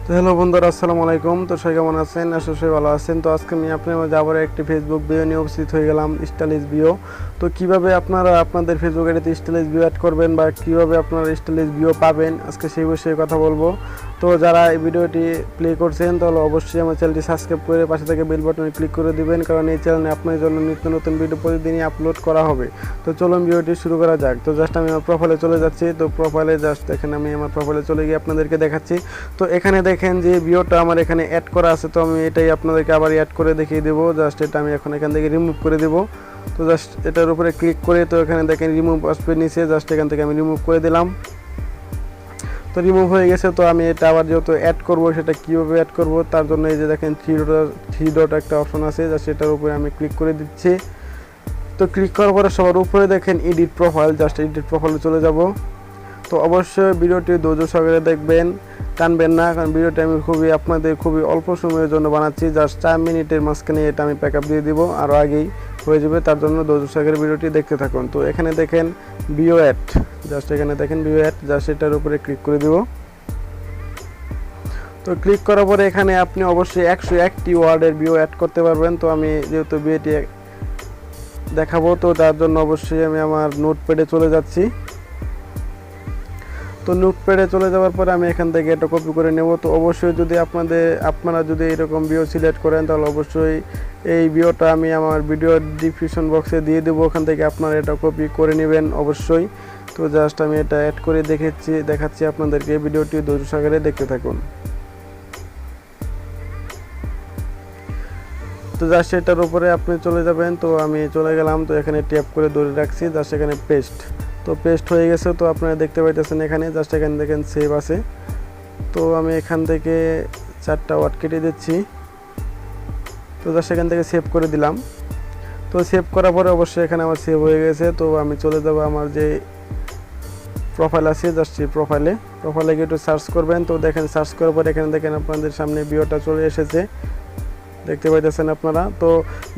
তো হ্যালো বন্ধুরা, আসসালামু আলাইকুম। তো সবাই কেমন আছেন? আশা করি ভালো আছেন। তো আজকে আমি আপনার মাঝে আবার একটি ফেসবুক ভিডিও নিয়ে উপস্থিত হয়ে গেলাম, স্টাইলিশ ভিডিও। তো কিভাবে আপনারা আপনাদের ফেসবুক আইডিতে স্টাইলিশ ভিডিও অ্যাড করবেন বা কিভাবে আপনারা স্টাইলিশ ভিডিও পাবেন, আজকে সেই বিষয়ে কথা বলবো। তো যারা এই ভিডিওটি প্লে করছেন তাহলে অবশ্যই আমার চ্যানেলটি সাবস্ক্রাইব করে পাশে থেকে বেল বাটনে ক্লিক করে দিবেন, কারণ এই চ্যানেলে আপনার জন্য নিত্য নতুন ভিডিও প্রতিদিনই আপলোড করা হবে। তো চলুন ভিডিওটি শুরু করা যাক। তো জাস্ট আমি আমার প্রোফাইলে চলে যাচ্ছি। তো প্রোফাইলে জাস্ট এখানে আমি আমার প্রোফাইলে চলে গিয়ে আপনাদেরকে দেখাচ্ছি। তো এখানে দেখেন যে ভিডিওটা আমার এখানে অ্যাড করা আছে। তো আমি এটাই আপনাদেরকে আবার অ্যাড করে দেখিয়ে দেবো। জাস্ট এটা আমি এখন এখান থেকে রিমুভ করে দেবো। তো জাস্ট এটার উপরে ক্লিক করে, তো এখানে দেখেন রিমুভ আসবে নিচে, জাস্ট এখান থেকে আমি রিমুভ করে দিলাম। তো রিমুভ হয়ে গেছে। তো আমি এটা আবার যেহেতু অ্যাড করবো, সেটা কীভাবে অ্যাড করবো তার জন্য এই যে দেখেন থ্রি ডট একটা অপশন আছে, জাস্ট সেটার উপরে আমি ক্লিক করে দিচ্ছি। তো ক্লিক করার পরে সবার উপরে দেখেন এডিট প্রোফাইল, জাস্ট এডিট প্রোফাইলে চলে যাব। তো অবশ্যই ভিডিওটি ধৈর্য সহকারে দেখবেন, টানবেন না, কারণ ভিডিওটি আমি আপনাদের খুবই অল্প সময়ের জন্য বানাচ্ছি। জাস্ট 4 মিনিটের মাঝখানে এটা আমি প্যাক আপ দিয়ে দিব, আরও আগেই হয়ে যাবে। তার জন্য ধৈর্য সহকারে ভিডিওটি দেখতে থাকুন। তো এখানে দেখেন ভিডিও অ্যাড, জাস্ট এখানে দেখেন ভিডিও অ্যাড, জাস্ট এটার উপরে ক্লিক করে দিব। তো ক্লিক করার পরে এখানে আপনি অবশ্যই 101টি ওয়ার্ডের ভিডিও অ্যাড করতে পারবেন। তো আমি যেহেতু ভিডিওটি দেখাবো, তো তার জন্য অবশ্যই আমি আমার নোটপ্যাডে চলে যাচ্ছি। তো নোটপ্যাডে চলে যাওয়ার পরে আমি এখান থেকে এটা কপি করে নেব। তো অবশ্যই যদি আপনারা যদি এরকম ভিডিও সিলেক্ট করেন, তাহলে অবশ্যই এই ভিডিওটা আমি আমার ভিডিও ডিসক্রিপশন বক্সে দিয়ে দেবো, ওখান থেকে আপনারা এটা কপি করে নেবেন অবশ্যই। তো জাস্ট আমি এটা অ্যাড করে দেখাচ্ছি আপনাদেরকে, ভিডিওটি ধৈর্য সহকারে দেখতে থাকুন। তো জাস্ট এটার উপরে আপনি চলে যাবেন। তো আমি চলে গেলাম। তো এখানে ট্যাপ করে ধরে রাখছি, জাস্ট এখানে পেস্ট। তো পেস্ট হয়ে গেছে। তো আপনারা দেখতে পাইতেছেন এখানে, জাস্ট এখানে দেখেন সেভ আছে। তো আমি এখান থেকে 4টা ওয়ার্ড কেটে দিচ্ছি। তো জাস্ট এখান থেকে সেভ করে দিলাম। তো সেভ করার পরে অবশ্যই এখানে আমার সেভ হয়ে গেছে। তো আমি চলে যাব আমার যে প্রোফাইল আছে, জাস্ট সেই প্রোফাইলে গিয়ে একটু সার্চ করবেন। তো দেখেন সার্চ করার পরে এখানে দেখেন আপনাদের সামনে ভিডিওটা চলে এসেছে, দেখতে পাইতেছেন আপনারা। তো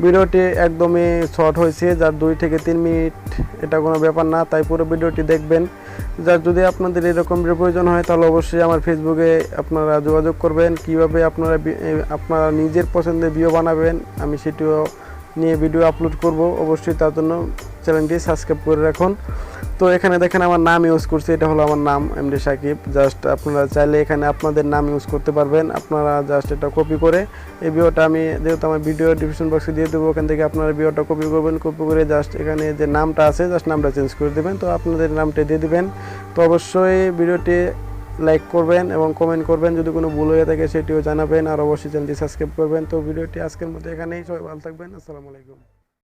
ভিডিওটি একদমই শর্ট হয়েছে, যার 2 থেকে 3 মিনিট, এটা কোনো ব্যাপার না, তাই পুরো ভিডিওটি দেখবেন। যার যদি আপনাদের এরকম ভিডিও প্রয়োজন হয়, তাহলে অবশ্যই আমার ফেসবুকে আপনারা যোগাযোগ করবেন। কিভাবে আপনারা নিজের পছন্দের ভিডিও বানাবেন, আমি সেটিও নিয়ে ভিডিও আপলোড করব অবশ্যই। তার জন্য চ্যানেলটি সাবস্ক্রাইব করে রাখুন। তো এখানে দেখেন আমার নাম ইউজ করছি, এটা হলো আমার নাম এমডি সাকিব। জাস্ট আপনারা চাইলে এখানে আপনাদের নাম ইউজ করতে পারবেন। আপনারা জাস্ট এটা কপি করে, এই ভিডিওটা আমি যেহেতু আমার ভিডিও ডিসক্রিপশন বক্সে দিয়ে দেবো, ওখান থেকে আপনারা ভিডিওটা কপি করবেন। কপি করে জাস্ট এখানে যে নামটা আছে, জাস্ট নামটা চেঞ্জ করে দেবেন। তো আপনাদের নামটা দিয়ে দেবেন। তো অবশ্যই ভিডিওটি লাইক করবেন এবং কমেন্ট করবেন, যদি কোনো ভুল হয়ে থাকে সেটিও জানাবেন, আর অবশ্যই চ্যানেলটি সাবস্ক্রাইব করবেন। তো ভিডিওটি আজকের মতো এখানেই, সবাই ভালো থাকবেন। আসসালামু আলাইকুম।